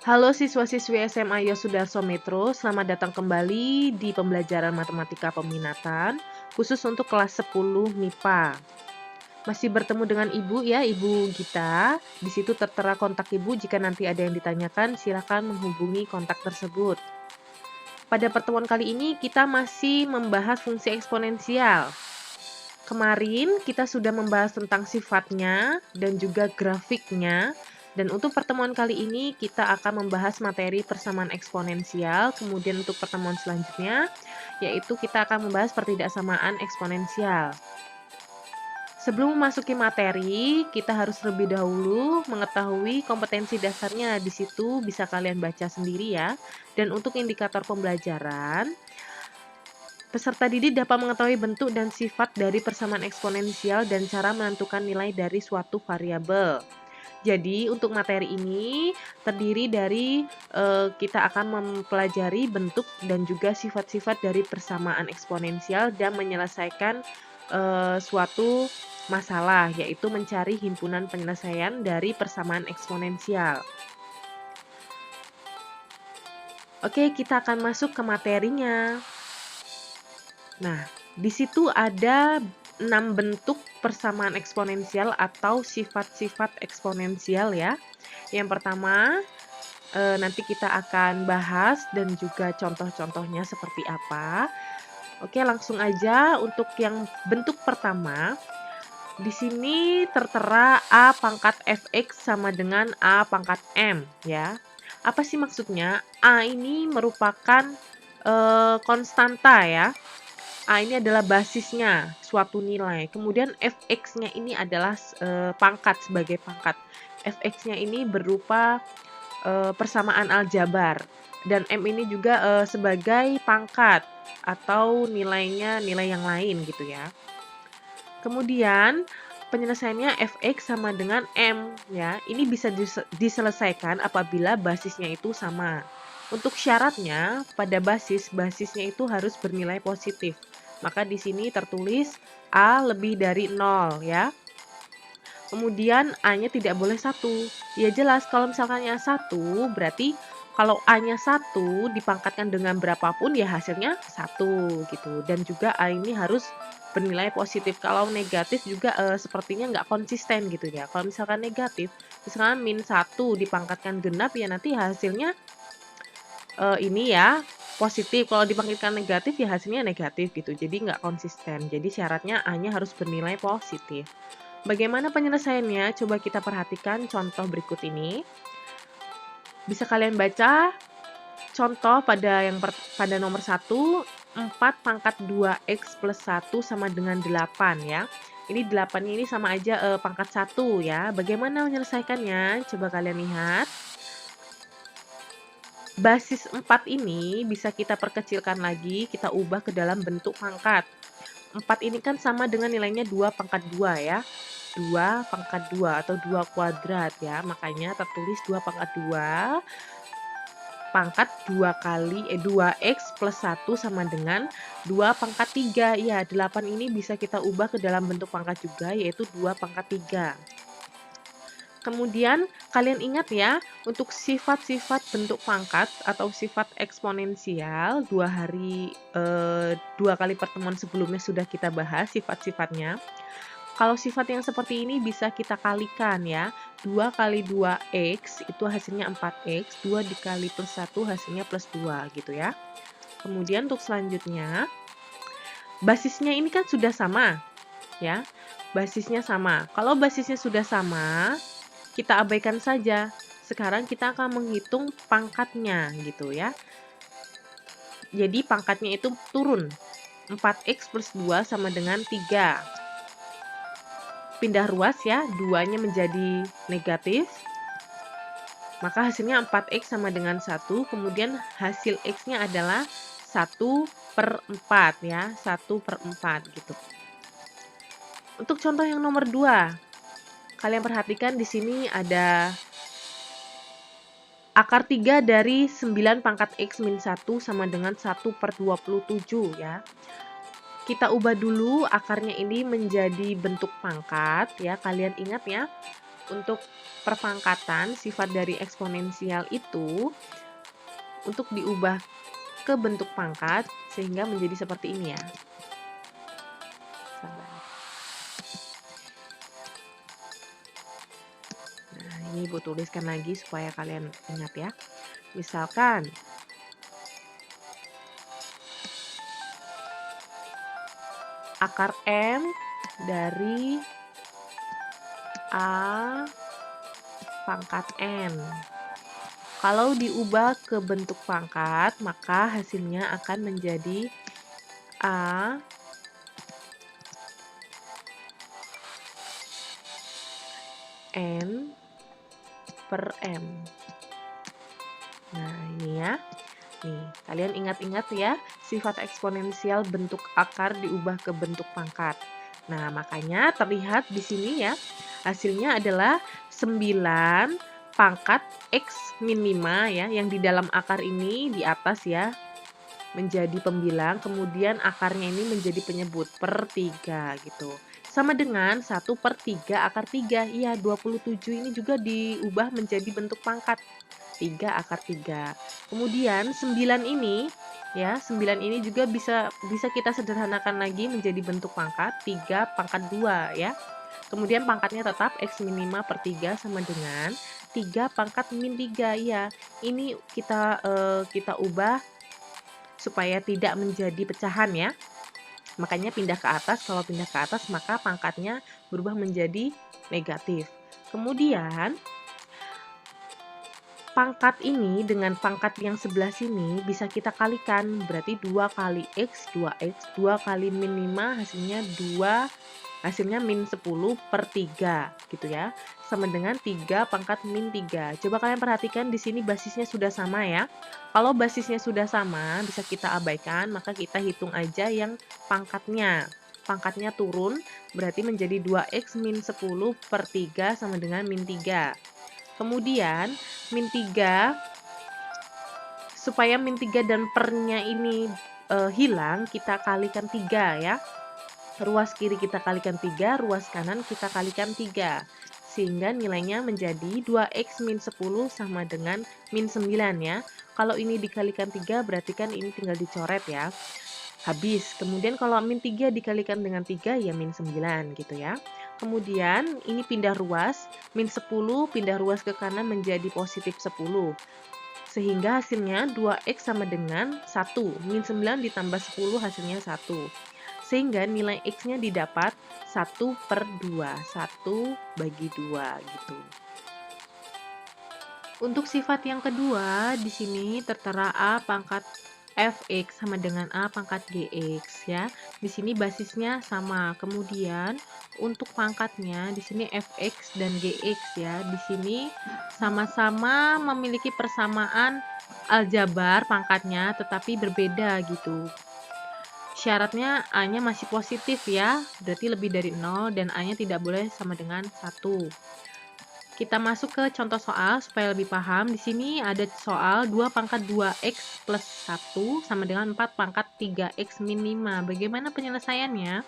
Halo siswa-siswi SMA Yosudarso Metro, selamat datang kembali di pembelajaran matematika peminatan, khusus untuk kelas 10 MIPA. Masih bertemu dengan Ibu ya, Ibu Gita. Di situ tertera kontak Ibu, jika nanti ada yang ditanyakan, silakan menghubungi kontak tersebut. Pada pertemuan kali ini, kita masih membahas fungsi eksponensial. Kemarin kita sudah membahas tentang sifatnya dan juga grafiknya. Dan untuk pertemuan kali ini kita akan membahas materi persamaan eksponensial. Kemudian untuk pertemuan selanjutnya yaitu kita akan membahas pertidaksamaan eksponensial. Sebelum memasuki materi, kita harus lebih dahulu mengetahui kompetensi dasarnya. Di situ bisa kalian baca sendiri ya. Dan untuk indikator pembelajaran, peserta didik dapat mengetahui bentuk dan sifat dari persamaan eksponensial dan cara menentukan nilai dari suatu variabel. Jadi untuk materi ini terdiri dari kita akan mempelajari bentuk dan juga sifat-sifat dari persamaan eksponensial dan menyelesaikan suatu masalah, yaitu mencari himpunan penyelesaian dari persamaan eksponensial. Oke, kita akan masuk ke materinya. Nah, di situ ada 6 bentuk persamaan eksponensial atau sifat-sifat eksponensial ya. Yang pertama, nanti kita akan bahas dan juga contoh-contohnya seperti apa. Oke, langsung aja untuk yang bentuk pertama. Di sini tertera A pangkat fx sama dengan A pangkat m ya. Apa sih maksudnya? A ini merupakan konstanta ya. A ini adalah basisnya suatu nilai. Kemudian fx-nya ini adalah pangkat sebagai pangkat. Fx-nya ini berupa persamaan aljabar. Dan M ini juga sebagai pangkat atau nilainya nilai yang lain gitu ya. Kemudian penyelesaiannya fx sama dengan M ya. Ini bisa diselesaikan apabila basisnya itu sama. Untuk syaratnya pada basisnya itu harus bernilai positif. Maka di sini tertulis A lebih dari 0 ya. Kemudian A-nya tidak boleh 1. Ya jelas kalau misalkannya 1 berarti kalau A-nya 1 dipangkatkan dengan berapapun ya hasilnya 1 gitu. Dan juga A ini harus bernilai positif. Kalau negatif juga sepertinya nggak konsisten gitu ya. Kalau misalkan negatif, misalkan min 1 dipangkatkan genap ya nanti hasilnya ini ya positif. Kalau dipangkatkan negatif ya hasilnya negatif gitu. Jadi nggak konsisten. Jadi syaratnya A-nya harus bernilai positif. Bagaimana penyelesaiannya? Coba kita perhatikan contoh berikut ini. Bisa kalian baca contoh pada nomor 1, 4 pangkat 2x plus 1 sama dengan 8 ya. Ini 8 ini sama aja pangkat 1 ya. Bagaimana menyelesaikannya? Coba kalian lihat. Basis 4 ini bisa kita perkecilkan lagi, kita ubah ke dalam bentuk pangkat. 4 ini kan sama dengan nilainya 2 pangkat 2 ya. 2 pangkat 2 atau 2 kuadrat ya. Makanya tertulis 2 pangkat 2 pangkat 2x plus 1 sama dengan 2 pangkat 3. Ya, 8 ini bisa kita ubah ke dalam bentuk pangkat juga, yaitu 2 pangkat 3. Kemudian kalian ingat ya, untuk sifat-sifat bentuk pangkat atau sifat eksponensial, 2 kali pertemuan sebelumnya sudah kita bahas sifat-sifatnya. Kalau sifat yang seperti ini bisa kita kalikan ya. 2 kali 2x itu hasilnya 4x, 2 dikali plus 1 hasilnya plus 2 gitu ya. Kemudian untuk selanjutnya, basisnya ini kan sudah sama ya. Basisnya sama. Kalau basisnya sudah sama, kita abaikan saja. Sekarang kita akan menghitung pangkatnya gitu ya. Jadi pangkatnya itu turun. 4x plus 2 sama dengan 3. Pindah ruas ya, 2-nya menjadi negatif. Maka hasilnya 4x sama dengan 1. Kemudian hasil x-nya adalah 1/4 ya. 1/4 gitu. Untuk contoh yang nomor 2. Kalian perhatikan di sini ada Akar 3 dari 9 pangkat X min 1 sama dengan 1/27 ya. Kita ubah dulu akarnya ini menjadi bentuk pangkat ya. Kalian ingat ya, untuk perpangkatan sifat dari eksponensial itu untuk diubah ke bentuk pangkat sehingga menjadi seperti ini ya. Sabar. Nah, ini Ibu tuliskan lagi supaya kalian ingat ya. Misalkan akar M dari A pangkat N. Kalau diubah ke bentuk pangkat, maka hasilnya akan menjadi A N per M. Nah, ini ya. Nih, kalian ingat-ingat ya, sifat eksponensial bentuk akar diubah ke bentuk pangkat. Nah, makanya terlihat di sini ya, hasilnya adalah 9 pangkat X min 5 ya, yang di dalam akar ini di atas ya, menjadi pembilang, kemudian akarnya ini menjadi penyebut per 3 gitu. Sama dengan 1/3 akar 3. Iya, 27 ini juga diubah menjadi bentuk pangkat. 3 akar 3. Kemudian 9 ini ya, 9 ini juga bisa kita sederhanakan lagi menjadi bentuk pangkat 3 pangkat 2 ya. Kemudian pangkatnya tetap X min 5/3 sama dengan 3 pangkat min 3 ya. Ini kita ubah supaya tidak menjadi pecahan ya. Makanya pindah ke atas, kalau pindah ke atas maka pangkatnya berubah menjadi negatif. Kemudian pangkat ini dengan pangkat yang sebelah sini bisa kita kalikan, berarti 2 kali X, 2X, 2 kali min 5 hasilnya 2, hasilnya min 10/3 gitu ya. Sama dengan 3 pangkat min 3. Coba kalian perhatikan di sini basisnya sudah sama ya. Kalau basisnya sudah sama, bisa kita abaikan, maka kita hitung aja yang pangkatnya. Pangkatnya turun, berarti menjadi 2X min 10/3 sama dengan min 3. Kemudian, min 3, supaya min 3 dan pernya ini hilang, kita kalikan 3 ya. Ruas kiri kita kalikan 3, ruas kanan kita kalikan 3. Sehingga nilainya menjadi 2X min 10 sama dengan min 9 ya. Kalau ini dikalikan 3 berarti kan ini tinggal dicoret ya. Habis. Kemudian kalau min 3 dikalikan dengan 3 ya min 9 gitu ya. Kemudian ini pindah ruas, min 10 pindah ruas ke kanan menjadi positif 10. Sehingga hasilnya 2X sama dengan 1. Min 9 ditambah 10 hasilnya 1. Sehingga nilai X-nya didapat 1/2. 1 bagi 2 gitu. Untuk sifat yang kedua, di sini tertera A pangkat Fx sama dengan A pangkat Gx ya. Di sini basisnya sama. Kemudian untuk pangkatnya di sini Fx dan Gx ya. Di sini sama-sama memiliki persamaan aljabar pangkatnya tetapi berbeda gitu. Syaratnya A-nya masih positif ya, berarti lebih dari 0 dan A-nya tidak boleh sama dengan 1. Kita masuk ke contoh soal supaya lebih paham. Di sini ada soal 2 pangkat 2X plus 1 sama dengan 4 pangkat 3X min 5. Bagaimana penyelesaiannya?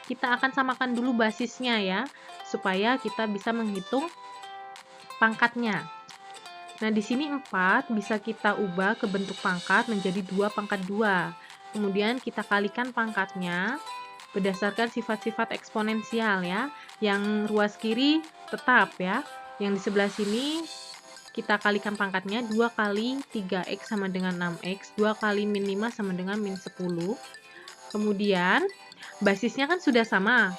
Kita akan samakan dulu basisnya ya, supaya kita bisa menghitung pangkatnya. Nah, di sini 4 bisa kita ubah ke bentuk pangkat menjadi 2 pangkat 2. Kemudian kita kalikan pangkatnya berdasarkan sifat-sifat eksponensial ya. Yang ruas kiri tetap ya. Yang di sebelah sini kita kalikan pangkatnya 2 kali 3X sama dengan 6X, 2 kali min 5 sama dengan min 10. Kemudian basisnya kan sudah sama.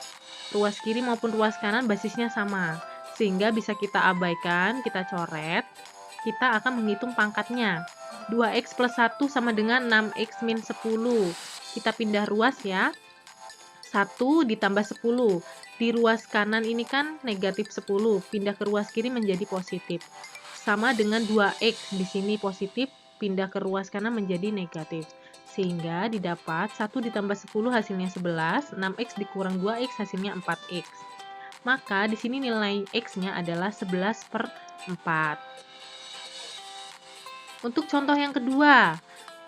Ruas kiri maupun ruas kanan basisnya sama. Sehingga bisa kita abaikan, kita coret. Kita akan menghitung pangkatnya. 2X plus 1 sama dengan 6X min 10. Kita pindah ruas ya. 1 ditambah 10. Di ruas kanan ini kan negatif 10. Pindah ke ruas kiri menjadi positif. Sama dengan 2X. Di sini positif, pindah ke ruas kanan menjadi negatif. Sehingga didapat 1 ditambah 10 hasilnya 11. 6X dikurang 2X hasilnya 4X. Maka di sini nilai X-nya adalah 11/4. Untuk contoh yang kedua,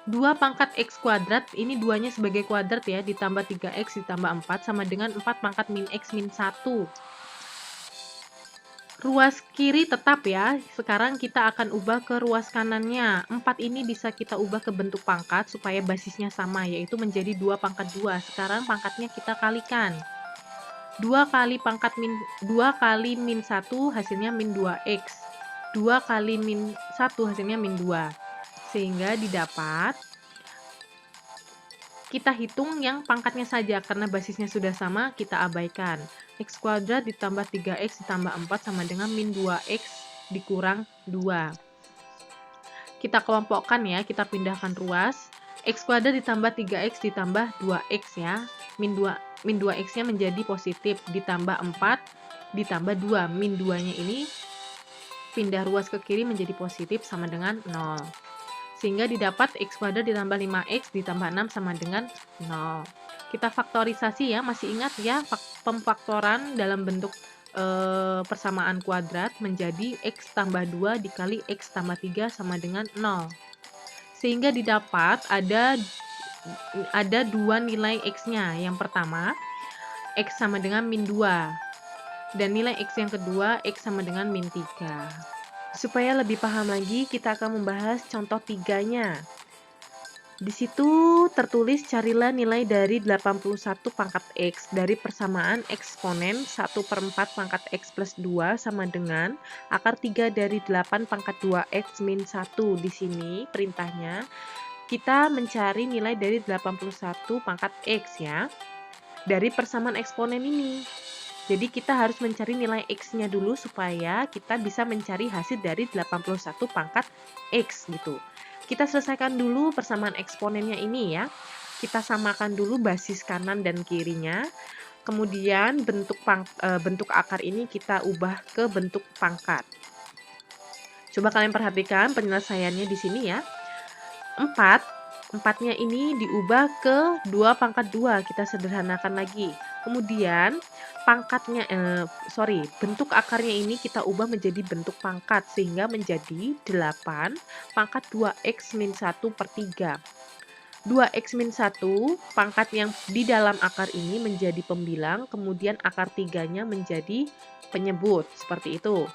2 pangkat X kuadrat, ini duanya sebagai kuadrat ya, ditambah 3X ditambah 4 sama dengan 4 pangkat min X min 1. Ruas kiri tetap ya, sekarang kita akan ubah ke ruas kanannya. 4 ini bisa kita ubah ke bentuk pangkat supaya basisnya sama, yaitu menjadi 2 pangkat 2. Sekarang pangkatnya kita kalikan. 2 kali pangkat 2 kali min 1 hasilnya min 2X. 2 kali min 1 hasilnya min 2. Sehingga didapat, kita hitung yang pangkatnya saja, karena basisnya sudah sama, kita abaikan. X kuadrat ditambah 3X ditambah 4 sama dengan min 2X dikurang 2. Kita kelompokkan ya, kita pindahkan ruas. X kuadrat ditambah 3X ditambah 2X ya. Min 2X-nya menjadi positif, ditambah 4 ditambah 2. Min 2-nya ini pindah ruas ke kiri menjadi positif sama dengan 0. Sehingga didapat X kuadrat ditambah 5X ditambah 6 sama dengan 0. Kita faktorisasi ya, masih ingat ya pemfaktoran dalam bentuk persamaan kuadrat menjadi X tambah 2 dikali X tambah 3 sama dengan 0. Sehingga didapat ada 2 nilai X-nya. Yang pertama, X sama dengan min 2. Dan nilai X yang kedua, X sama dengan min 3. Supaya lebih paham lagi, kita akan membahas contoh 3-nya. Di situ tertulis carilah nilai dari 81 pangkat X dari persamaan eksponen 1/4 pangkat X plus 2 sama dengan akar 3 dari 8 pangkat 2X min 1. Di sini perintahnya kita mencari nilai dari 81 pangkat X ya, dari persamaan eksponen ini. Jadi kita harus mencari nilai X-nya dulu supaya kita bisa mencari hasil dari 81 pangkat X gitu. Kita selesaikan dulu persamaan eksponennya ini ya. Kita samakan dulu basis kanan dan kirinya. Kemudian bentuk akar ini kita ubah ke bentuk pangkat. Coba kalian perhatikan penyelesaiannya di sini ya. 4-nya ini diubah ke 2 pangkat 2. Kita sederhanakan lagi. Kemudian bentuk akarnya ini kita ubah menjadi bentuk pangkat sehingga menjadi 8 pangkat 2X min 1 per 3. 2X min 1 pangkat yang di dalam akar ini menjadi pembilang, kemudian akar 3-nya menjadi penyebut, seperti itu.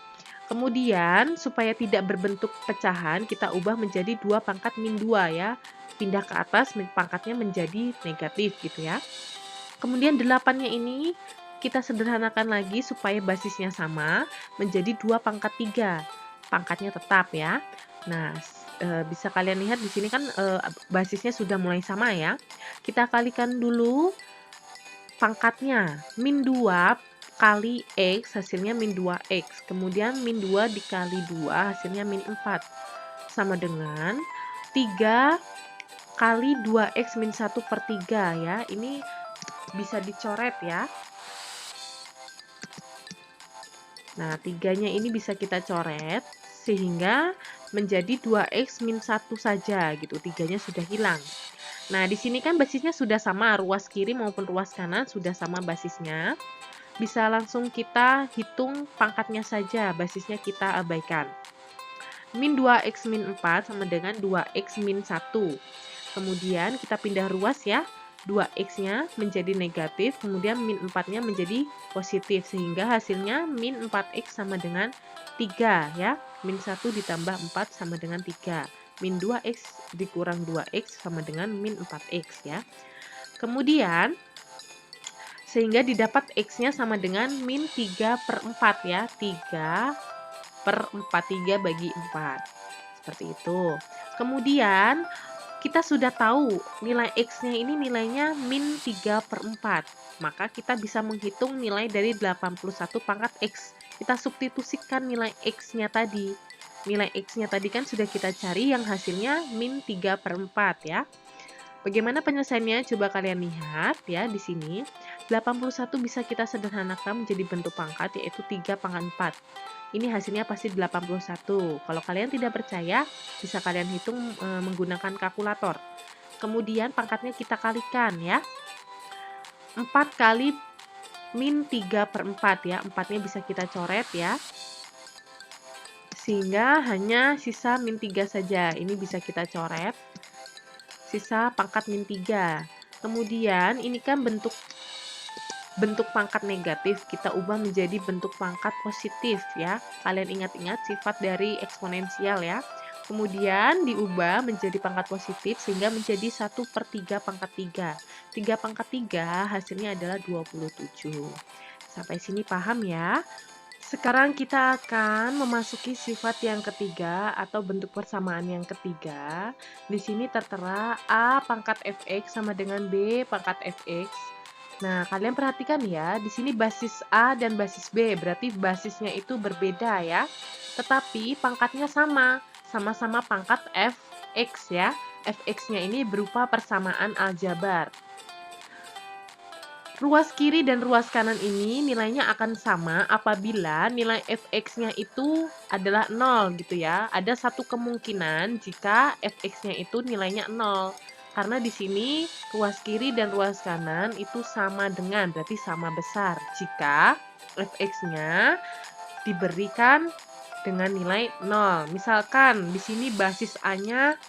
Kemudian supaya tidak berbentuk pecahan, kita ubah menjadi 2 pangkat min 2 ya. Pindah ke atas, pangkatnya menjadi negatif gitu ya. Kemudian 8-nya ini kita sederhanakan lagi supaya basisnya sama, menjadi 2 pangkat 3. Pangkatnya tetap ya. Nah, bisa kalian lihat di sini kan basisnya sudah mulai sama ya. Kita kalikan dulu pangkatnya. Min 2 kali X hasilnya min 2X. Kemudian min 2 dikali 2 hasilnya min 4. Sama dengan 3 kali 2X min 1 per 3 ya. Ini bisa dicoret ya. Nah, 3-nya ini bisa kita coret sehingga menjadi 2X min 1 saja gitu. 3-nya sudah hilang. Nah, di sini kan basisnya sudah sama, ruas kiri maupun ruas kanan sudah sama basisnya. Bisa langsung kita hitung pangkatnya saja, basisnya kita abaikan. Min 2X min 4 sama dengan 2X min 1. Kemudian kita pindah ruas ya. 2X-nya menjadi negatif, kemudian min 4-nya menjadi positif, sehingga hasilnya min 4X sama dengan 3 ya. Min 1 ditambah 4 sama dengan 3. Min 2X dikurang 2X sama dengan min 4X ya. Kemudian, sehingga didapat X-nya sama dengan min 3/4 ya. 3/4, 3 bagi 4. Seperti itu. Kemudian, kita sudah tahu nilai X-nya ini nilainya min 3/4. Maka kita bisa menghitung nilai dari 81 pangkat X. Kita substitusikan nilai X-nya tadi. Nilai X-nya tadi kan sudah kita cari yang hasilnya min 3/4 ya. Bagaimana penyelesaiannya? Coba kalian lihat ya di sini. 81 bisa kita sederhanakan menjadi bentuk pangkat yaitu 3 pangkat 4. Ini hasilnya pasti 81. Kalau kalian tidak percaya, bisa kalian hitung menggunakan kalkulator. Kemudian pangkatnya kita kalikan ya. 4 kali min 3/4 ya. 4-nya bisa kita coret ya. Sehingga hanya sisa min 3 saja. Ini bisa kita coret. Sisa pangkat min 3. Kemudian ini kan bentuk pangkat negatif, kita ubah menjadi bentuk pangkat positif ya. Kalian ingat-ingat sifat dari eksponensial ya. Kemudian diubah menjadi pangkat positif sehingga menjadi 1/3 pangkat 3. 3 pangkat 3 hasilnya adalah 27. Sampai sini paham ya? Sekarang kita akan memasuki sifat yang ketiga atau bentuk persamaan yang ketiga. Di sini tertera A pangkat fx sama dengan B pangkat fx. Nah, kalian perhatikan ya, di sini basis A dan basis B, berarti basisnya itu berbeda ya. Tetapi pangkatnya sama, sama-sama pangkat fx ya. Fx-nya ini berupa persamaan aljabar. Ruas kiri dan ruas kanan ini nilainya akan sama apabila nilai fx-nya itu adalah 0 gitu ya. Ada satu kemungkinan jika fx-nya itu nilainya 0. Karena di sini ruas kiri dan ruas kanan itu sama dengan, berarti sama besar. Jika fx-nya diberikan dengan nilai 0. Misalkan di sini basis A-nya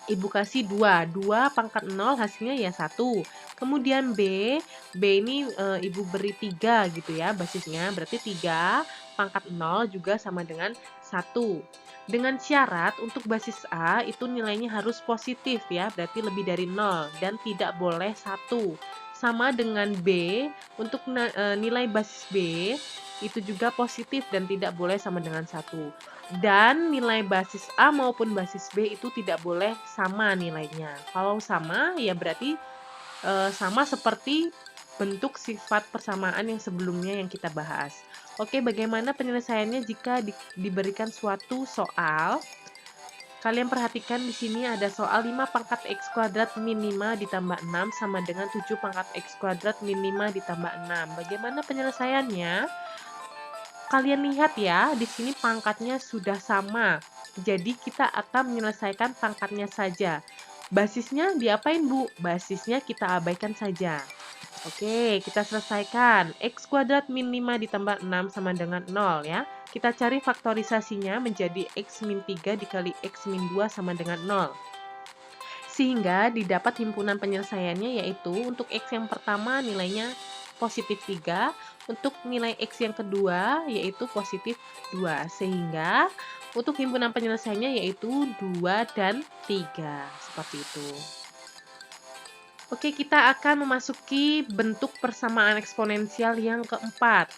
Ibu kasih 2, 2 pangkat 0 hasilnya ya 1. Kemudian B ini Ibu beri 3 gitu ya basisnya, berarti 3 pangkat 0 juga sama dengan 1. Dengan syarat untuk basis A itu nilainya harus positif ya, berarti lebih dari 0 dan tidak boleh 1. Sama dengan B, untuk nilai basis B itu juga positif dan tidak boleh sama dengan 1. Dan nilai basis A maupun basis B itu tidak boleh sama nilainya. Kalau sama ya berarti sama seperti bentuk sifat persamaan yang sebelumnya yang kita bahas. Oke, bagaimana penyelesaiannya jika diberikan suatu soal? Kalian perhatikan di sini ada soal 5 pangkat x kuadrat min 5 ditambah 6 sama dengan 7 pangkat x kuadrat min 5 ditambah 6. Bagaimana penyelesaiannya? Kalian lihat ya, di sini pangkatnya sudah sama. Jadi kita akan menyelesaikan pangkatnya saja. Basisnya diapain, Bu? Basisnya kita abaikan saja. Oke, kita selesaikan. X kuadrat min 5 ditambah 6 sama dengan 0 ya. Kita cari faktorisasinya menjadi X min 3 dikali X min 2 sama dengan 0. Sehingga didapat himpunan penyelesaiannya yaitu untuk X yang pertama nilainya positif 3, untuk nilai X yang kedua yaitu positif 2. Sehingga untuk himpunan penyelesaiannya yaitu 2 dan 3. Seperti itu. Oke, kita akan memasuki bentuk persamaan eksponensial yang keempat.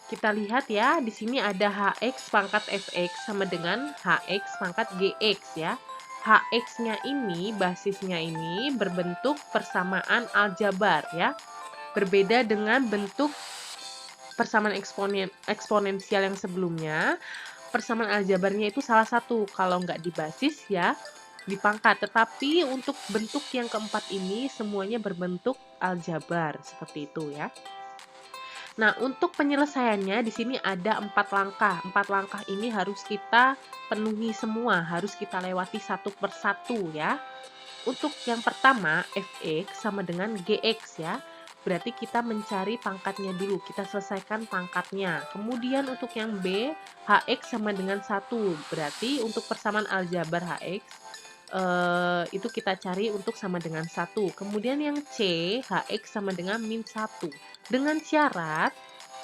Kita lihat ya, di sini ada hx pangkat fx sama dengan hx pangkat gx ya. Hx-nya ini, basisnya ini berbentuk persamaan aljabar ya. Berbeda dengan bentuk persamaan eksponensial yang sebelumnya. Persamaan aljabarnya itu salah satu, kalau nggak di basis ya di pangkat, tetapi untuk bentuk yang keempat ini semuanya berbentuk aljabar seperti itu ya. Nah, untuk penyelesaiannya di sini ada 4 langkah. 4 langkah ini harus kita penuhi semua, harus kita lewati satu persatu ya. Untuk yang pertama fx sama dengan gx ya. Berarti kita mencari pangkatnya dulu, kita selesaikan pangkatnya. Kemudian untuk yang B, hx sama dengan 1. Berarti untuk persamaan aljabar hx itu kita cari untuk sama dengan 1. Kemudian yang C, hx sama dengan min 1. Dengan syarat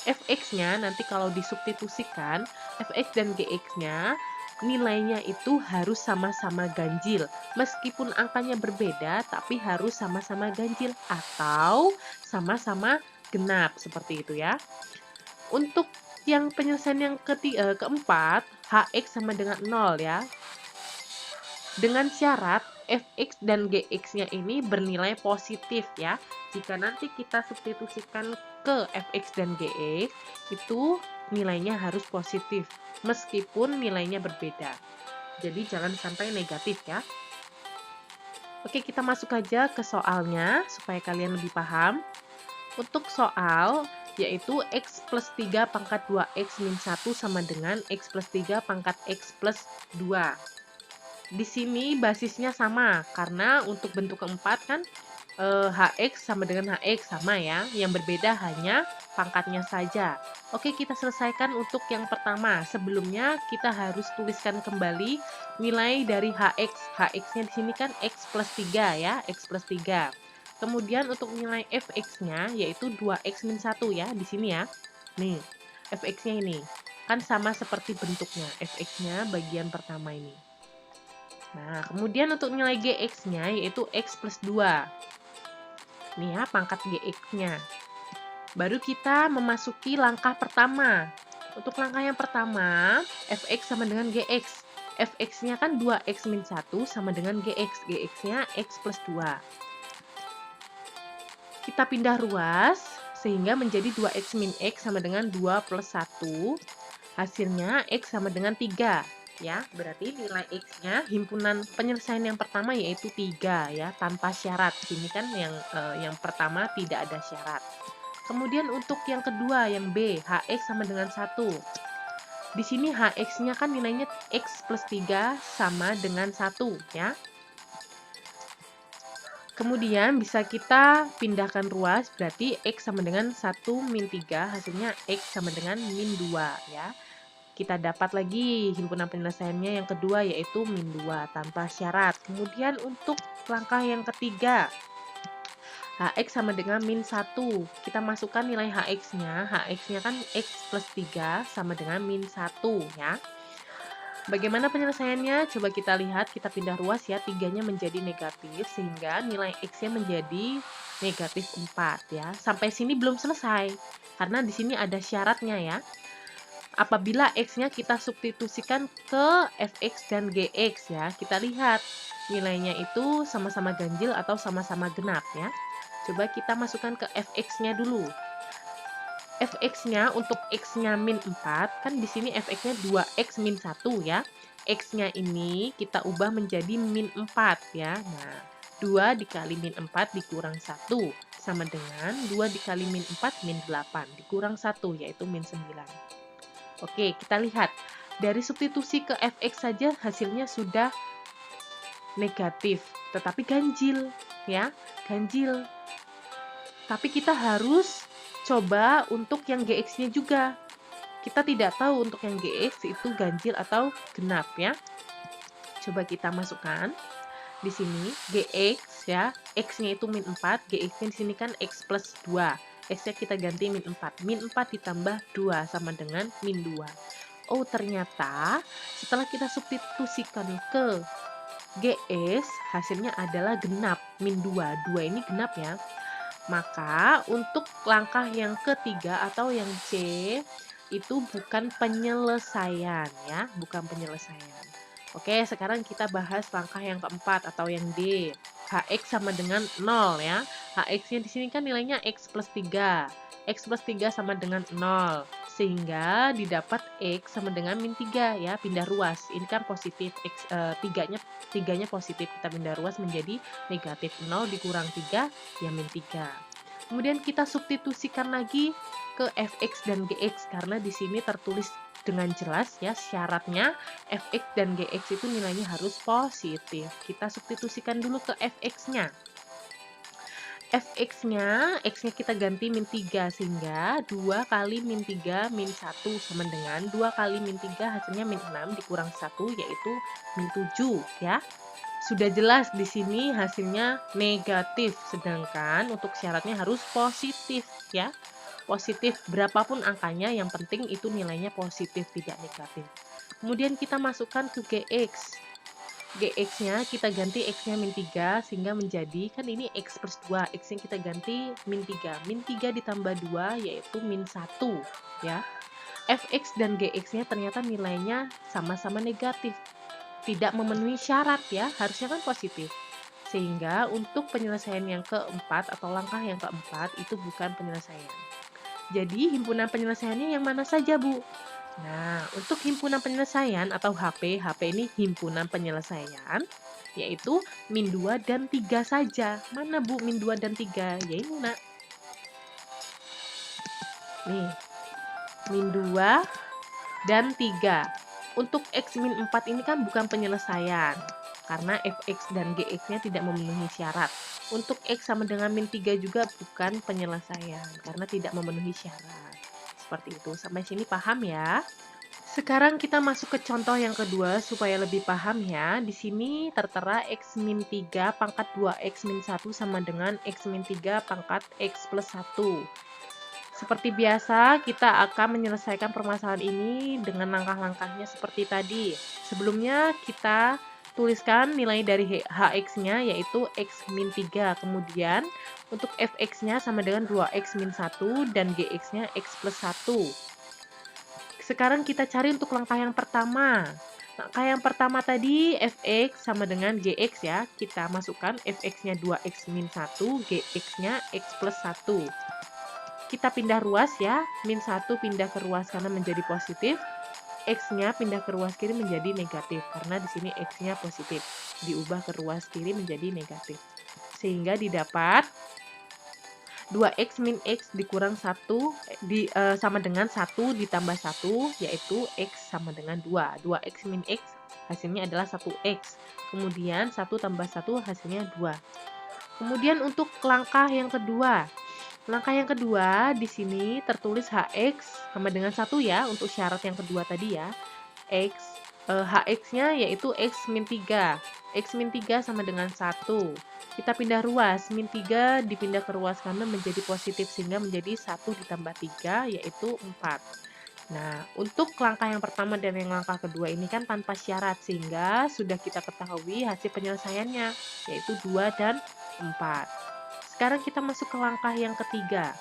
fx-nya nanti kalau disubstitusikan, fx dan gx-nya nilainya itu harus sama-sama ganjil. Meskipun angkanya berbeda, tapi harus sama-sama ganjil atau sama-sama genap, seperti itu ya. Untuk yang penyelesaian yang keempat, hx sama dengan 0 ya. Dengan syarat fx dan gx-nya ini bernilai positif ya. Jika nanti kita substitusikan ke fx dan gx, itu nilainya harus positif meskipun nilainya berbeda. Jadi jangan sampai negatif ya. Oke, kita masuk aja ke soalnya supaya kalian lebih paham. Untuk soal yaitu x plus 3 pangkat 2x min 1 sama dengan x plus 3 pangkat x plus 2. Di sini basisnya sama, karena untuk bentuk keempat kan HX sama dengan HX sama ya, yang berbeda hanya pangkatnya saja. Oke, kita selesaikan untuk yang pertama. Sebelumnya kita harus tuliskan kembali nilai dari HX. HX-nya di sini kan X plus 3 ya, X plus 3. Kemudian untuk nilai Fx-nya yaitu 2x min 1 ya, di sini ya. Nih, Fx-nya ini. Kan sama seperti bentuknya, Fx-nya bagian pertama ini. Nah, kemudian untuk nilai Gx-nya yaitu X plus 2. Nih ya, pangkat Gx-nya. Baru kita memasuki langkah pertama. Untuk langkah yang pertama, Fx sama dengan Gx. Fx-nya kan 2x min 1 sama dengan Gx. Gx-nya X plus 2. Kita pindah ruas, sehingga menjadi 2x min X sama dengan 2 plus 1. Hasilnya X sama dengan 3. Ya, berarti nilai X-nya himpunan penyelesaian yang pertama yaitu 3 ya, tanpa syarat. Ini kan yang pertama tidak ada syarat. Kemudian untuk yang kedua, yang B, HX sama dengan 1. Di sini HX-nya kan nilainya X plus 3 sama dengan 1 ya. Kemudian bisa kita pindahkan ruas, berarti X sama dengan 1 min 3, hasilnya X sama dengan min 2 ya. Kita dapat lagi himpunan penyelesaiannya yang kedua yaitu min 2 tanpa syarat. Kemudian untuk langkah yang ketiga, HX sama dengan min 1. Kita masukkan nilai HX-nya. HX-nya kan X plus 3 sama dengan min 1 ya. Bagaimana penyelesaiannya? Coba kita lihat, kita pindah ruas ya, 3-nya menjadi negatif sehingga nilai X-nya menjadi negatif 4 ya. Sampai sini belum selesai karena di sini ada syaratnya ya. Apabila X-nya kita substitusikan ke Fx dan Gx ya, kita lihat nilainya itu sama-sama ganjil atau sama-sama genap ya. Coba kita masukkan ke Fx-nya dulu. Fx-nya untuk X-nya min 4, kan di sini Fx-nya 2x min 1 ya. X-nya ini kita ubah menjadi min 4 ya. Nah, 2 dikali min 4 dikurang 1 sama dengan 2 dikali min 4 min 8 dikurang 1 yaitu min 9. Oke, kita lihat. Dari substitusi ke Fx saja hasilnya sudah negatif, tetapi ganjil ya, ganjil. Tapi kita harus coba untuk yang Gx-nya juga. Kita tidak tahu untuk yang Gx itu ganjil atau genap ya. Coba kita masukkan. Di sini Gx ya, X-nya itu min 4, Gx-nya di sini kan X plus 2. X-nya kita ganti min 4. Min 4 ditambah 2 sama dengan min 2. Oh, ternyata setelah kita substitusikan ke Gs, hasilnya adalah genap, min 2. 2 ini genap ya. Maka untuk langkah yang ketiga atau yang C, itu bukan penyelesaian ya, bukan penyelesaian. Oke, sekarang kita bahas langkah yang keempat atau yang D. Hx sama dengan 0 ya. Hx-nya di sini kan nilainya X plus 3. X plus 3 sama dengan 0. Sehingga didapat X sama dengan min 3 ya, pindah ruas. Ini kan positif, X, 3-nya positif. Kita pindah ruas menjadi negatif 0 dikurang 3, ya min 3. Kemudian kita substitusikan lagi ke Fx dan Gx karena di sini tertulis dengan jelas ya syaratnya Fx dan Gx itu nilainya harus positif. Kita substitusikan dulu ke Fx-nya. Fx-nya, X-nya kita ganti min 3 sehingga 2 kali min 3 min 1 sama dengan 2 kali min 3 hasilnya min 6 dikurang 1 yaitu min 7 ya. Sudah jelas di sini hasilnya negatif, sedangkan untuk syaratnya harus positif ya. Positif berapapun angkanya, yang penting itu nilainya positif, tidak negatif. Kemudian kita masukkan ke Gx. Gx-nya kita ganti X-nya min 3 sehingga menjadi, kan ini X plus 2, X-nya kita ganti min 3. Min 3 ditambah 2 yaitu min 1 ya. Fx dan Gx-nya ternyata nilainya sama-sama negatif. Tidak memenuhi syarat ya, harusnya kan positif. Sehingga untuk penyelesaian yang keempat atau langkah yang keempat itu bukan penyelesaian. Jadi himpunan penyelesaiannya yang mana saja, Bu? Nah, untuk himpunan penyelesaian atau HP, HP ini himpunan penyelesaian, yaitu min 2 dan 3 saja. Mana, Bu, min 2 dan 3? Ya ini, Nak. Nih, min 2 dan 3. Untuk X min 4 ini kan bukan penyelesaian, karena Fx dan Gx-nya tidak memenuhi syarat. Untuk X sama dengan min 3 juga bukan penyelesaian, karena tidak memenuhi syarat. Seperti itu, sampai sini paham ya? Sekarang kita masuk ke contoh yang kedua supaya lebih paham ya. Di sini tertera X min 3 pangkat 2X min 1 sama dengan X min 3 pangkat X plus 1. Seperti biasa, kita akan menyelesaikan permasalahan ini dengan langkah-langkahnya seperti tadi. Sebelumnya kita tuliskan nilai dari hx-nya yaitu x min 3. Kemudian untuk fx-nya sama dengan 2x min 1 dan gx-nya x plus 1. Sekarang kita cari untuk langkah yang pertama. Langkah yang pertama tadi fx sama dengan gx ya. Kita masukkan fx-nya 2x min 1, gx-nya x plus 1. Kita pindah ruas ya, min 1 pindah ke ruas kanan menjadi positif, X-nya pindah ke ruas kiri menjadi negatif, karena di sini X-nya positif, diubah ke ruas kiri menjadi negatif. Sehingga didapat 2X min X dikurang 1, sama dengan 1 ditambah 1, yaitu X sama dengan 2. 2X min X hasilnya adalah 1X. Kemudian 1 tambah 1 hasilnya 2. Kemudian untuk langkah yang kedua, di sini tertulis Hx sama dengan 1 ya, untuk syarat yang kedua tadi ya. Hx-nya yaitu X min 3. X min 3 sama dengan 1. Kita pindah ruas, min 3 dipindah ke ruas kanan menjadi positif, sehingga menjadi 1 ditambah 3 yaitu 4. Nah, untuk langkah yang pertama dan yang langkah kedua ini kan tanpa syarat, sehingga sudah kita ketahui hasil penyelesaiannya, yaitu 2 dan 4. Sekarang kita masuk ke langkah yang ketiga.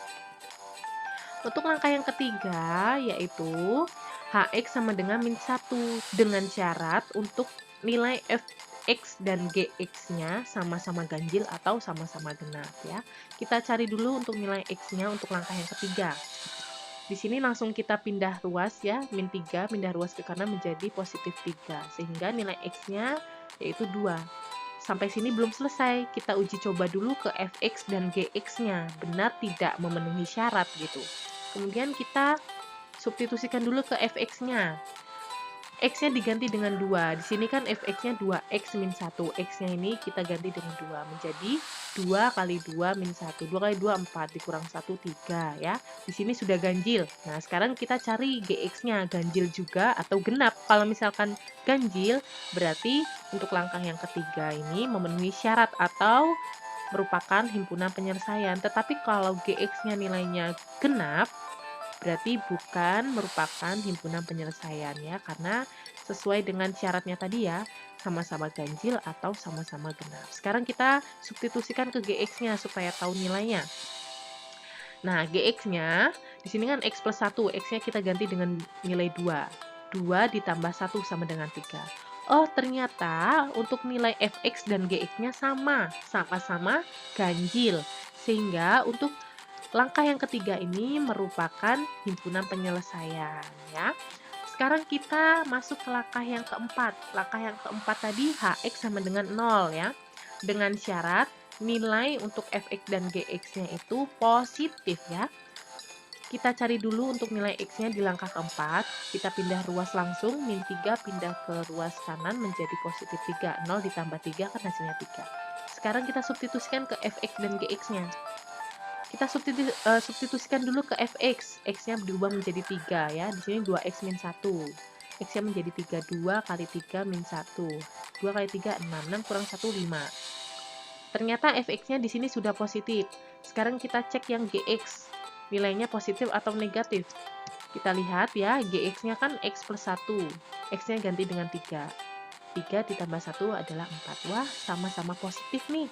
Untuk langkah yang ketiga yaitu Hx sama dengan min 1 dengan syarat untuk nilai Fx dan Gx-nya sama-sama ganjil atau sama-sama genap ya. Kita cari dulu untuk nilai X-nya untuk langkah yang ketiga. Di sini langsung kita pindah ruas ya, min 3 pindah ruas ke kanan menjadi positif 3, sehingga nilai X-nya yaitu 2. Sampai sini belum selesai, kita uji coba dulu ke fx dan gx-nya, benar tidak memenuhi syarat gitu. Kemudian kita substitusikan dulu ke fx-nya. X-nya diganti dengan 2. Di sini kan fx-nya 2x min 1. X-nya ini kita ganti dengan 2 menjadi 2 kali 2 min 1. 2 kali 2 4 dikurang 1 3 ya. Di sini sudah ganjil. Nah, sekarang kita cari gx-nya, ganjil juga atau genap. Kalau misalkan ganjil, berarti untuk langkah yang ketiga ini memenuhi syarat atau merupakan himpunan penyelesaian. Tetapi kalau gx-nya nilainya genap, berarti bukan merupakan himpunan penyelesaian ya, karena sesuai dengan syaratnya tadi ya, sama-sama ganjil atau sama-sama genap. Sekarang kita substitusikan ke gx-nya supaya tahu nilainya. Nah, gx-nya di sini kan x plus 1, x-nya kita ganti dengan nilai 2. 2 ditambah 1 sama dengan 3. Oh, ternyata untuk nilai fx dan gx-nya sama-sama ganjil. Sehingga untuk langkah yang ketiga ini merupakan himpunan penyelesaian ya. Sekarang kita masuk ke langkah yang keempat. Langkah yang keempat tadi Hx sama dengan 0 ya. Dengan syarat nilai untuk Fx dan Gx-nya itu positif ya. Kita cari dulu untuk nilai X-nya di langkah keempat. Kita pindah ruas langsung, min 3 pindah ke ruas kanan menjadi positif 3. 0 ditambah 3 kan hasilnya 3. Sekarang kita substitusikan ke Fx dan Gx-nya. Kita substitusikan dulu ke fx. X-nya diubah menjadi 3 ya. Di sini 2x min 1. X-nya menjadi 3. 2 kali 3 min 1. 2 kali 3 6. 6 kurang 1 5. Ternyata fx-nya di sini sudah positif. Sekarang kita cek yang gx. Nilainya positif atau negatif. Kita lihat ya, gx-nya kan x plus 1. X-nya ganti dengan 3. 3 ditambah 1 adalah 4. Wah, sama-sama positif nih.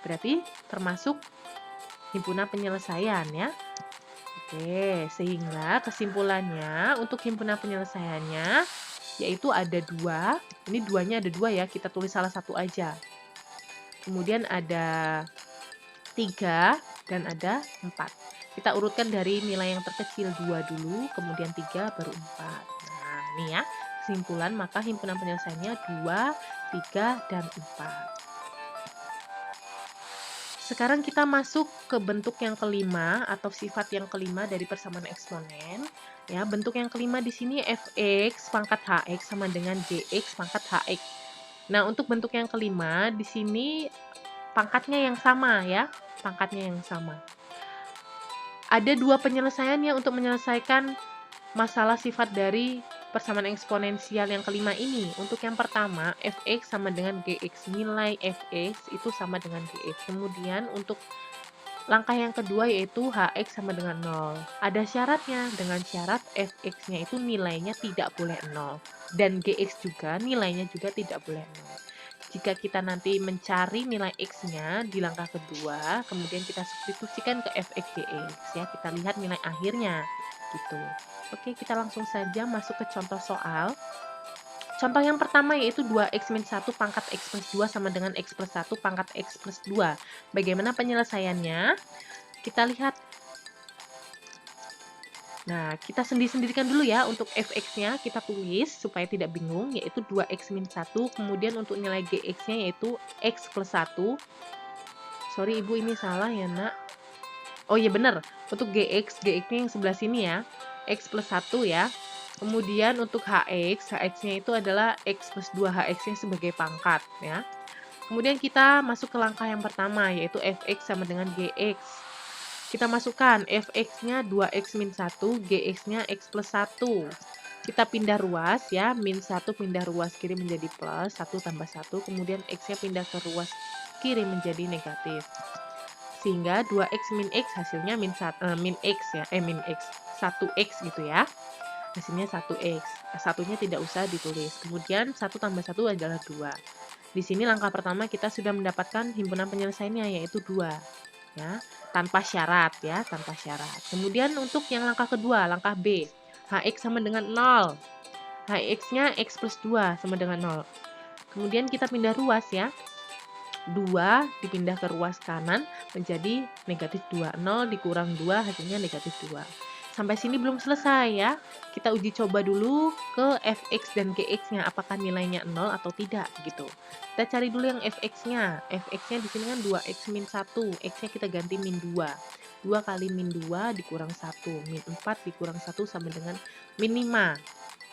Berarti termasuk himpunan penyelesaian ya. Oke, sehingga kesimpulannya untuk himpunan penyelesaiannya yaitu ada 2. Ini duanya ada 2 ya, kita tulis salah satu aja. Kemudian ada 3 dan ada 4. Kita urutkan dari nilai yang terkecil 2 dulu, kemudian 3 baru 4. Nah, ini ya kesimpulan, maka himpunan penyelesaiannya 2, 3 dan 4. Sekarang kita masuk ke bentuk yang kelima atau sifat yang kelima dari persamaan eksponen. Ya, bentuk yang kelima di sini fx pangkat hx sama dengan gx pangkat hx. Nah, untuk bentuk yang kelima di sini pangkatnya yang sama ya, pangkatnya yang sama. Ada dua penyelesaiannya untuk menyelesaikan masalah sifat dari persamaan eksponensial yang kelima ini. Untuk yang pertama, fx sama dengan gx. Nilai fx itu sama dengan gx. Kemudian untuk langkah yang kedua yaitu hx sama dengan 0. Ada syaratnya, dengan syarat fx-nya itu nilainya tidak boleh 0. Dan gx juga nilainya juga tidak boleh 0. Jika kita nanti mencari nilai x-nya di langkah kedua, kemudian kita substitusikan ke fx gx ya, kita lihat nilai akhirnya gitu. Oke, kita langsung saja masuk ke contoh soal. Contoh yang pertama yaitu 2x min 1 pangkat x plus 2 sama dengan x plus 1 pangkat x plus 2. Bagaimana penyelesaiannya? Kita lihat. Nah, kita sendiri-sendirikan dulu ya. Untuk fx-nya kita tulis supaya tidak bingung, yaitu 2x min 1. Kemudian untuk nilai gx-nya yaitu x plus 1. Sorry ibu, ini salah ya nak. Oh iya benar, untuk gx-nya yang sebelah sini ya. X plus 1 ya. Kemudian untuk hx-nya itu adalah x plus 2, hx-nya sebagai pangkat ya. Kemudian kita masuk ke langkah yang pertama, yaitu fx sama dengan gx. Kita masukkan fx-nya 2x min 1, gx-nya x plus 1. Kita pindah ruas ya, min 1 pindah ruas kiri menjadi plus, 1 tambah 1, kemudian x-nya pindah ke ruas kiri menjadi negatif. Sehingga 2x min x hasilnya min x ya, min x, 1x gitu ya. Hasilnya 1x. Satunya tidak usah ditulis. Kemudian 1 tambah 1 adalah 2. Di sini langkah pertama kita sudah mendapatkan himpunan penyelesaiannya yaitu 2. Ya, tanpa syarat ya, tanpa syarat. Kemudian untuk yang langkah kedua, langkah B. Hx sama dengan 0. Hx-nya x plus 2 sama dengan 0. Kemudian kita pindah ruas ya. 2 dipindah ke ruas kanan menjadi negatif 2. 0 dikurang 2 hasilnya negatif 2. Sampai sini belum selesai ya. Kita uji coba dulu ke fx dan gx-nya apakah nilainya 0 atau tidak gitu. Kita cari dulu yang fx-nya. Fx-nya di sini kan 2x min 1. X-nya kita ganti min 2. 2 kali min 2 dikurang 1. Min 4 dikurang 1 sama dengan min 5.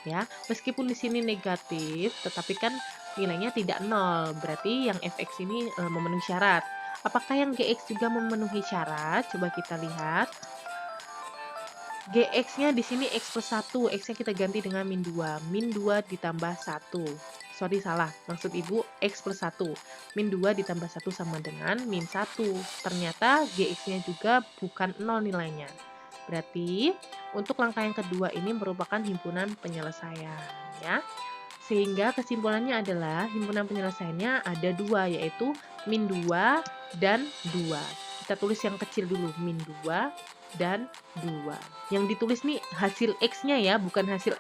Ya, meskipun di sini negatif, tetapi kan nilainya tidak 0. Berarti yang fx ini memenuhi syarat. Apakah yang gx juga memenuhi syarat? Coba kita lihat. Gx-nya di sini x plus 1, x-nya kita ganti dengan min 2. Min 2 ditambah 1. Sorry, salah. Maksud ibu x plus 1. Min 2 ditambah 1 sama dengan min 1. Ternyata gx-nya juga bukan 0 nilainya. Berarti untuk langkah yang kedua ini merupakan himpunan penyelesaian. Ya. Sehingga kesimpulannya adalah himpunan penyelesaiannya ada 2, yaitu min 2 dan 2. Kita tulis yang kecil dulu, min 2 dan 2. Yang ditulis nih hasil X-nya ya, bukan hasil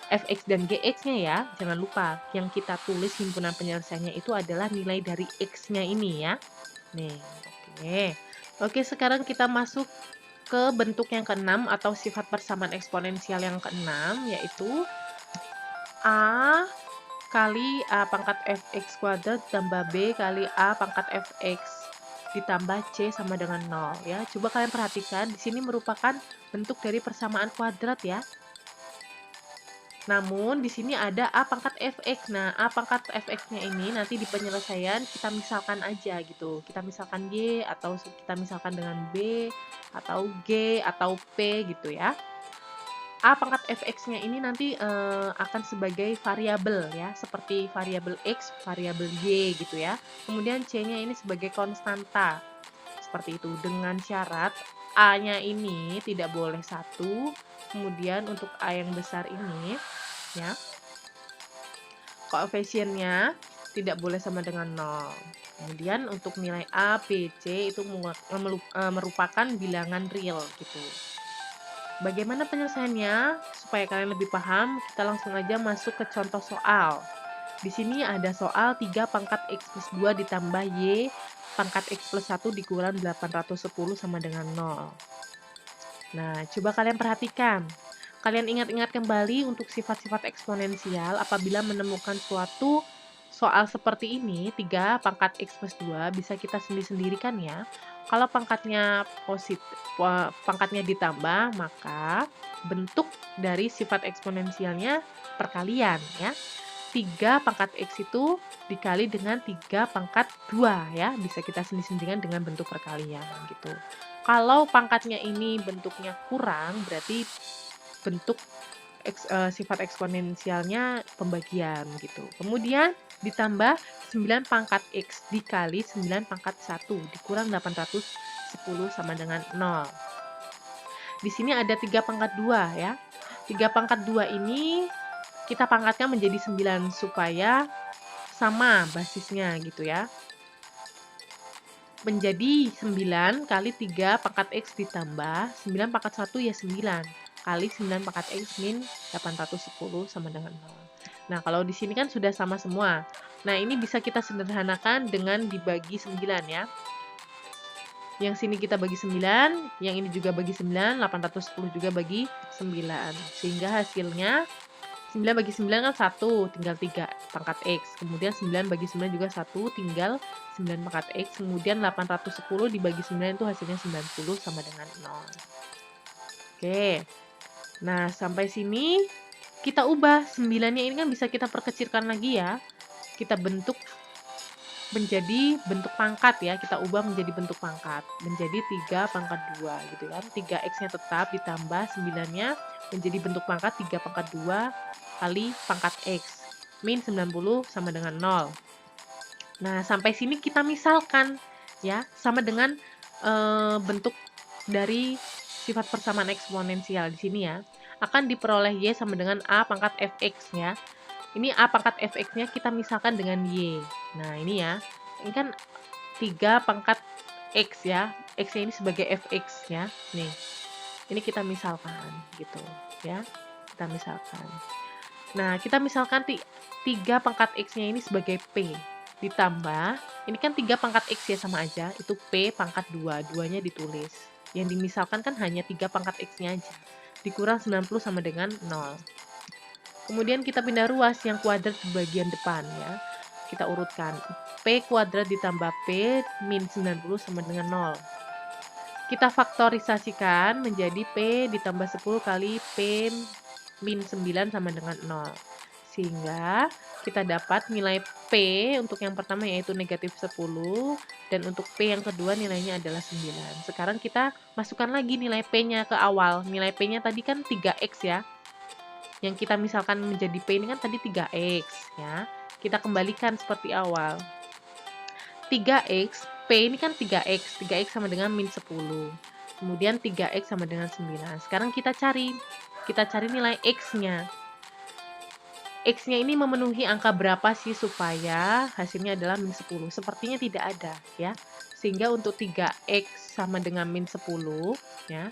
fx dan gx-nya ya. Jangan lupa, yang kita tulis himpunan penyelesaiannya itu adalah nilai dari X-nya ini ya. Nih, oke. Oke, sekarang kita masuk ke bentuk yang keenam atau sifat persamaan eksponensial yang keenam, yaitu A kali A pangkat fx kuadrat tambah B kali A pangkat fx ditambah C sama dengan 0 ya. Coba kalian perhatikan, di sini merupakan bentuk dari persamaan kuadrat ya. Namun di sini ada A pangkat fx. Nah, A pangkat fx-nya ini nanti di penyelesaian kita misalkan aja gitu. Kita misalkan Y atau kita misalkan dengan B atau G atau P gitu ya. A pangkat fx-nya ini nanti akan sebagai variabel ya, seperti variabel x, variabel y gitu ya. Kemudian c-nya ini sebagai konstanta. Seperti itu, dengan syarat a-nya ini tidak boleh 1. Kemudian untuk a yang besar ini ya, koefisiennya tidak boleh sama dengan 0. Kemudian untuk nilai a, b, c itu merupakan bilangan real gitu. Bagaimana penyelesaiannya? Supaya kalian lebih paham, kita langsung aja masuk ke contoh soal. Di sini ada soal 3 pangkat x plus 2 ditambah y pangkat x plus 1 dikurang 810 sama dengan 0. Nah, coba kalian perhatikan. Kalian ingat-ingat kembali untuk sifat-sifat eksponensial apabila menemukan suatu soal seperti ini, 3 pangkat x plus 2 bisa kita sendiri-sendirikan ya. Kalau pangkatnya pangkatnya ditambah, maka bentuk dari sifat eksponensialnya perkalian ya. 3 pangkat X itu dikali dengan 3 pangkat 2 ya. Bisa kita sanding-sandingkan dengan bentuk perkalian gitu. Kalau pangkatnya ini bentuknya kurang, berarti bentuk sifat eksponensialnya pembagian gitu. Kemudian ditambah 9 pangkat X dikali 9 pangkat 1 dikurang 810 sama dengan 0. Di sini ada 3 pangkat 2 ya. 3 pangkat 2 ini kita pangkatkan menjadi 9 supaya sama basisnya gitu ya. Menjadi 9 kali 3 pangkat X ditambah 9 pangkat 1 ya 9 kali 9 pangkat X min 810 sama dengan 0. Nah, kalau di sini kan sudah sama semua. Nah, ini bisa kita sederhanakan dengan dibagi 9 ya. Yang sini kita bagi 9, yang ini juga bagi 9, 810 juga bagi 9. Sehingga hasilnya 9 bagi 9 kan 1, tinggal 3 pangkat X. Kemudian 9 bagi 9 juga 1, tinggal 9 pangkat X. Kemudian 810 dibagi 9 itu hasilnya 90 sama dengan 0. Oke. Nah, sampai sini kita ubah 9-nya ini kan bisa kita perkecilkan lagi ya. Kita bentuk menjadi bentuk pangkat ya. Kita ubah menjadi bentuk pangkat. Menjadi 3 pangkat 2 gitu kan. 3X-nya tetap ditambah 9-nya menjadi bentuk pangkat 3 pangkat 2 kali pangkat X. Min 90 sama dengan 0. Nah, sampai sini kita misalkan ya, sama dengan bentuk dari sifat persamaan eksponensial di sini ya. Akan diperoleh Y sama dengan A pangkat Fx ya. Ini A pangkat Fx-nya kita misalkan dengan Y. Nah, ini ya. Ini kan 3 pangkat X ya. X-nya ini sebagai Fx ya. Nih. Ini kita misalkan gitu ya. Kita misalkan. Nah, kita misalkan 3 pangkat X-nya ini sebagai P. Ditambah, ini kan 3 pangkat X ya sama aja. Itu P pangkat 2. 2-nya ditulis. Yang dimisalkan kan hanya 3 pangkat X-nya aja. Dikurang 90 sama dengan 0. Kemudian kita pindah ruas yang kuadrat di bagian depan ya. Kita urutkan. P kuadrat ditambah P min 90 sama dengan 0. Kita faktorisasikan menjadi P ditambah 10 kali P min 9 sama dengan 0. Sehingga kita dapat nilai P untuk yang pertama yaitu negatif 10. Dan untuk P yang kedua nilainya adalah 9. Sekarang kita masukkan lagi nilai P-nya ke awal. Nilai P-nya tadi kan 3X ya. Yang kita misalkan menjadi P ini kan tadi 3X ya. Kita kembalikan seperti awal. 3X, P ini kan 3X. 3X sama dengan min 10. Kemudian 3X sama dengan 9. Sekarang kita cari nilai X-nya. X-nya ini memenuhi angka berapa sih supaya hasilnya adalah min 10? Sepertinya tidak ada ya. Sehingga untuk 3X sama dengan min 10 ya.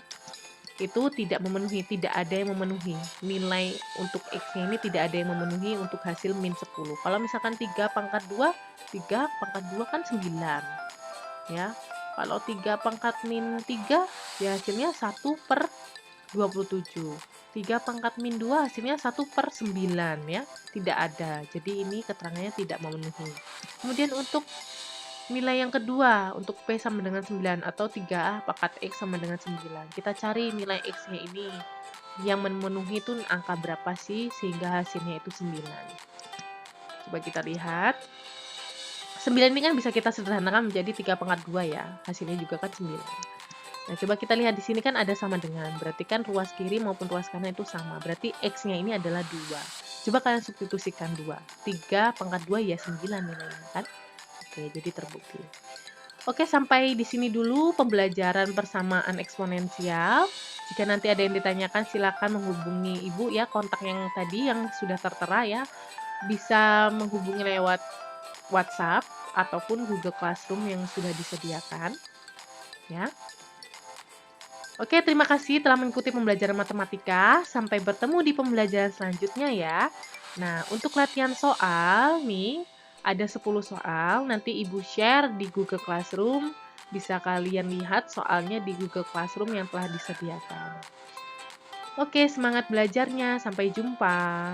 Itu tidak memenuhi, tidak ada yang memenuhi. Nilai untuk X-nya ini tidak ada yang memenuhi untuk hasil min 10. Kalau misalkan 3 pangkat 2, 3 pangkat 2 kan 9. Ya. Kalau 3 pangkat min 3, ya hasilnya 1 per 27. 3 pangkat min 2 hasilnya 1 per 9 ya. Tidak ada. Jadi ini keterangannya tidak memenuhi. Kemudian untuk nilai yang kedua, untuk P sama dengan 9 atau 3A pangkat X sama dengan 9. Kita cari nilai X-nya ini. Yang memenuhi itu angka berapa sih sehingga hasilnya itu 9. Coba kita lihat. 9 ini kan bisa kita sederhanakan menjadi 3 pangkat 2 ya. Hasilnya juga kan 9. Nah, coba kita lihat di sini kan ada sama dengan. Berarti kan ruas kiri maupun ruas kanan itu sama. Berarti X-nya ini adalah 2. Coba kalian substitusikan 2. 3 pangkat 2 ya 9 nilainya kan. Oke, jadi terbukti. Oke, sampai di sini dulu pembelajaran persamaan eksponensial. Jika nanti ada yang ditanyakan, silakan menghubungi Ibu ya, kontak yang tadi yang sudah tertera ya. Bisa menghubungi lewat WhatsApp ataupun Google Classroom yang sudah disediakan. Ya. Oke, terima kasih telah mengikuti pembelajaran matematika. Sampai bertemu di pembelajaran selanjutnya ya. Nah, untuk latihan soal nih, ada 10 soal, nanti Ibu share di Google Classroom. Bisa kalian lihat soalnya di Google Classroom yang telah disediakan. Oke, semangat belajarnya. Sampai jumpa.